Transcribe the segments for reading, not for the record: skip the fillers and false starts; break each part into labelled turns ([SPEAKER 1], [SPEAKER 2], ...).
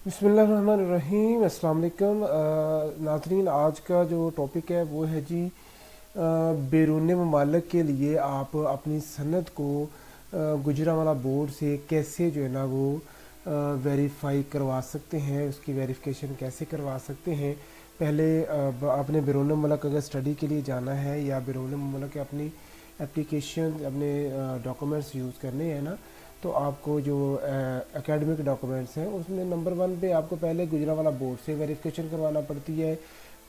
[SPEAKER 1] बिस्मिल्लाहिर्रहमानिर्रहीम। अस्सलाम वालेकुम नाज़रीन, आज का जो टॉपिक है वो है जी बैरून ममालिक के लिए आप अपनी सनद को गुजरांवाला बोर्ड से कैसे जो है ना वो वेरीफाई करवा सकते हैं, उसकी वेरिफिकेशन कैसे करवा सकते हैं। पहले आपने बैरून मुल्क अगर स्टडी के लिए जाना है या बैरून मुल्क अपनी एप्लीकेशन अपने डॉक्यूमेंट्स यूज़ करने हैं ना, तो आपको जो एकेडमिक डॉक्यूमेंट्स हैं उसमें नंबर 1 पे आपको पहले गुजरांवाला बोर्ड से वेरिफिकेशन करवाना पड़ती है,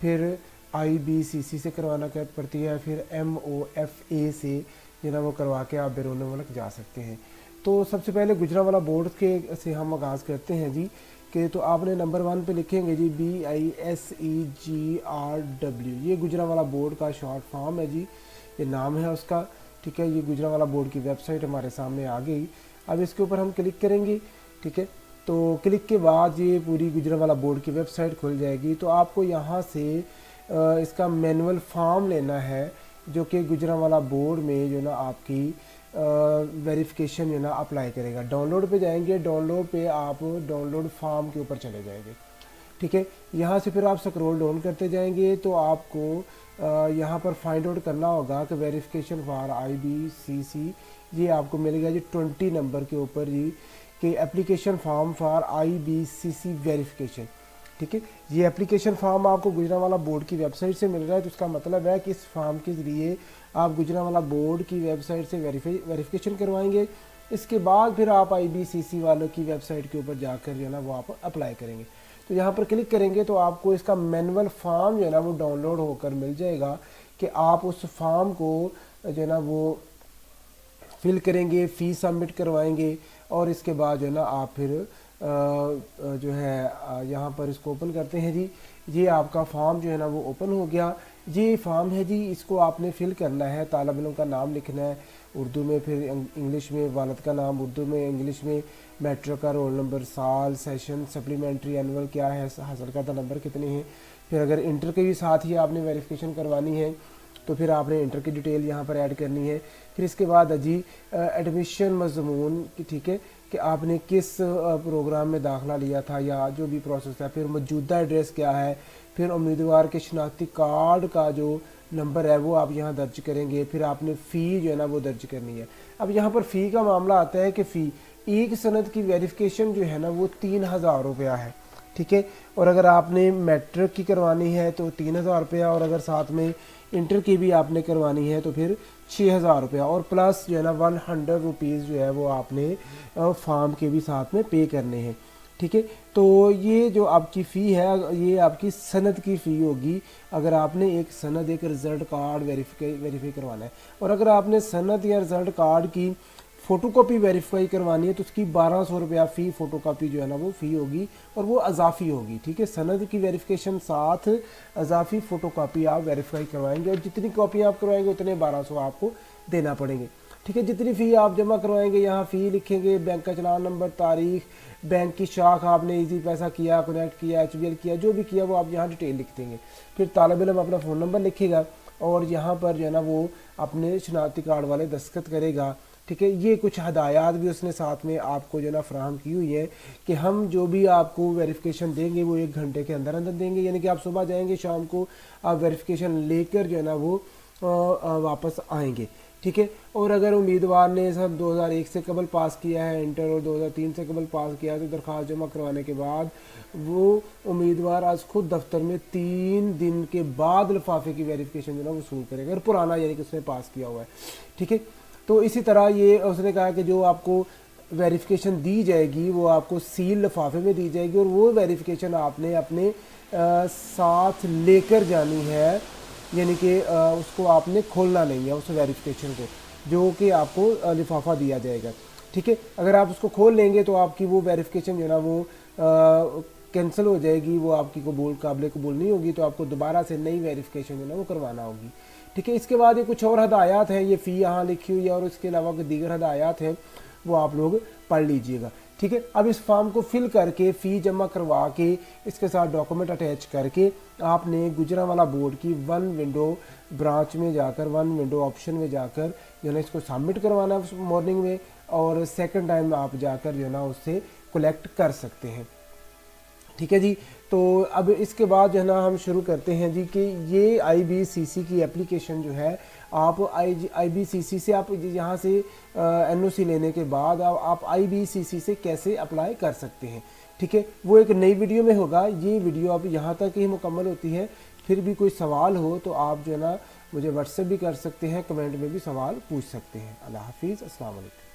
[SPEAKER 1] फिर IBCC से करवाना पड़ती है, फिर MOFA से जो ना वो करवा के आप बैरून मुल्क जा सकते हैं। तो सबसे पहले गुजरांवाला बोर्ड के से हम आगाज़ करते हैं जी कि तो आपने नंबर 1 पे लिखेंगे जी BISEGRW। ये गुजरांवाला बोर्ड का शॉर्ट फॉर्म है जी, ये नाम है उसका। ठीक है, ये गुजरांवाला बोर्ड की वेबसाइट हमारे सामने आ गई। अब इसके ऊपर हम क्लिक करेंगे। ठीक है, तो क्लिक के बाद ये पूरी गुजरांवाला बोर्ड की वेबसाइट खुल जाएगी। तो आपको यहाँ से इसका मैनुअल फॉर्म लेना है जो कि गुजरांवाला बोर्ड में जो ना आपकी वेरिफिकेशन जो ना अप्लाई करेगा। डाउनलोड पे जाएंगे, डाउनलोड पे आप डाउनलोड फॉर्म के ऊपर चले जाएंगे। ठीक है, यहाँ से फिर आप स्क्रॉल डाउन करते जाएंगे तो आपको यहाँ पर फाइंड आउट करना होगा कि वेरिफिकेशन फॉर IBCC ये आपको मिलेगा जी 20 नंबर के ऊपर जी कि application form for IBCC verification. ठीक है, ये एप्लीकेशन फॉर्म आपको गुजरांवाला बोर्ड की वेबसाइट से मिल रहा है। तो इसका मतलब है कि इस फॉर्म के ज़रिए आप गुजरांवाला बोर्ड की वेबसाइट से वेरिफिकेशन करवाएंगे। इसके बाद फिर आप IBCC वालों की वेबसाइट के ऊपर जाकर जो है ना वो आप अप्लाई करेंगे। तो यहाँ पर क्लिक करेंगे तो आपको इसका मैनुअल फॉर्म जो है ना वो डाउनलोड होकर मिल जाएगा कि आप उस फॉर्म को जो है ना वो फिल करेंगे, फ़ीस सबमिट करवाएंगे और इसके बाद जो है ना आप फिर जो है यहाँ पर इसको ओपन करते हैं जी। ये आपका फॉर्म जो है ना वो ओपन हो गया। ये फॉर्म है जी, इसको आपने फिल करना है। तालिब इल्म का नाम लिखना है उर्दू में, फिर इंग्लिश में वालिद का नाम उर्दू में, इंग्लिश में मैट्रिक का रोल नंबर, साल, सेशन, सप्लीमेंट्री एनुअल क्या है, हासिल करदा नंबर कितने हैं। फिर अगर इंटर के भी साथ ही आपने वेरिफिकेशन करवानी है तो फिर आपने इंटर की डिटेल यहाँ पर ऐड करनी है। फिर इसके बाद जी एडमिशन मजमून की, ठीक है, कि आपने किस प्रोग्राम में दाखिला लिया था या जो भी प्रोसेस था। फिर मौजूदा एड्रेस क्या है, फिर उम्मीदवार के शनाख्ती कार्ड का जो नंबर है वो आप यहाँ दर्ज करेंगे। फिर आपने फ़ी जो है ना वो दर्ज करनी है। अब यहाँ पर फ़ी का मामला आता है कि फ़ी एक सनद की वेरिफिकेशन जो है ना वो 3000 रुपया है। ठीक है, और अगर आपने मैट्रिक की करवानी है तो 3000 रुपया, और अगर साथ में इंटर की भी आपने करवानी है तो फिर 6000 रुपया, और प्लस जो है ना 100 रुपीज़ जो है वो आपने फॉर्म के भी साथ में पे करने हैं। ठीक है, तो ये जो आपकी फ़ी है ये आपकी सनद की फ़ी होगी अगर आपने एक सनद एक रिज़ल्ट कार्ड वेरीफाई करवाना है। और अगर आपने सनद या रिज़ल्ट कार्ड की फ़ोटो कॉपी वेरीफाई करवानी है तो उसकी 1200 रुपया फ़ी फ़ोटो कॉपी जो है ना वो फ़ी होगी और वो अजाफ़ी होगी। ठीक है, सनद की वेरिफिकेशन साथ अजाफ़ी फ़ोटो कॉपी आप वेरीफाई करवाएंगे और जितनी कॉपी आप करवाएंगे उतने 1200 आपको देना पड़ेंगे। ठीक है, जितनी फ़ी आप जमा करवाएंगे यहाँ फ़ी लिखेंगे, बैंक का चलान नंबर, तारीख, बैंक की शाख आपने इजी पैसा किया, कनेक्ट किया, HBL किया, जो भी किया वो आप यहाँ डिटेल लिख देंगे। फिर तालिब इल्म अपना फ़ोन नंबर लिखेगा और यहाँ पर जो है ना वो अपने शनाख्ती कार्ड वाले दस्तखत करेगा। ठीक है, ये कुछ हदायत भी उसने साथ में आपको जो है ना फ्राहम की हुई है कि हम जो भी आपको वेरिफिकेशन देंगे वो 1 घंटे के अंदर अंदर देंगे। यानी कि आप सुबह जाएंगे, शाम को आप वेरिफिकेशन लेकर जो है ना वो वापस आएंगे। ठीक है, और अगर उम्मीदवार ने सब 2001 से कबल पास किया है इंटर और 2003 से कबल पास किया है तो दरख्वास्त जमा करवाने के बाद वो उम्मीदवार आज खुद दफ्तर में 3 दिन के बाद लिफाफे की वेरिफिकेशन जो है ना वसूल करेगा, और पुराना यानी कि उसने पास किया हुआ है। ठीक है, तो इसी तरह ये उसने कहा कि जो आपको वेरिफिकेशन दी जाएगी वो आपको सील लिफाफे में दी जाएगी और वो वेरिफिकेशन आपने अपने साथ लेकर जानी है। यानी कि उसको आपने खोलना नहीं है उस वेरिफिकेशन को, जो कि आपको लिफाफा दिया जाएगा। ठीक है, अगर आप उसको खोल लेंगे तो आपकी वो वेरिफिकेशन जो है ना वो कैंसिल हो जाएगी, वो आपकी काबिल कबूल नहीं होगी, तो आपको दोबारा से नई वेरिफिकेशन जो है ना वो करवाना होगी। ठीक है, इसके बाद ये कुछ और हदायत हैं, ये फ़ी यहाँ लिखी हुई है और इसके अलावा दीगर हदायत हैं वो आप लोग पढ़ लीजिएगा। ठीक है, अब इस फॉर्म को फिल करके फ़ी जमा करवा के इसके साथ डॉक्यूमेंट अटैच करके आपने गुजरांवाला बोर्ड की 1 विंडो ब्रांच में जाकर 1 विंडो ऑप्शन में जाकर जो है ना इसको सबमिट करवाना है मॉर्निंग में, और सेकंड टाइम आप जाकर जो है ना उससे कलेक्ट कर सकते हैं। ठीक है जी। तो अब इसके बाद जो है ना हम शुरू करते हैं जी कि ये IBCC की एप्लीकेशन जो है, आप IBCC से आप यहाँ से NOC लेने के बाद आप IBCC से कैसे अप्लाई कर सकते हैं, ठीक है। वो एक नई वीडियो में होगा, ये वीडियो अब यहाँ तक ही मुकम्मल होती है। फिर भी कोई सवाल हो तो आप जो है ना मुझे व्हाट्सएप भी कर सकते हैं, कमेंट में भी सवाल पूछ सकते हैं। अल्लाह हाफिज़, अस्सलाम वालेकुम।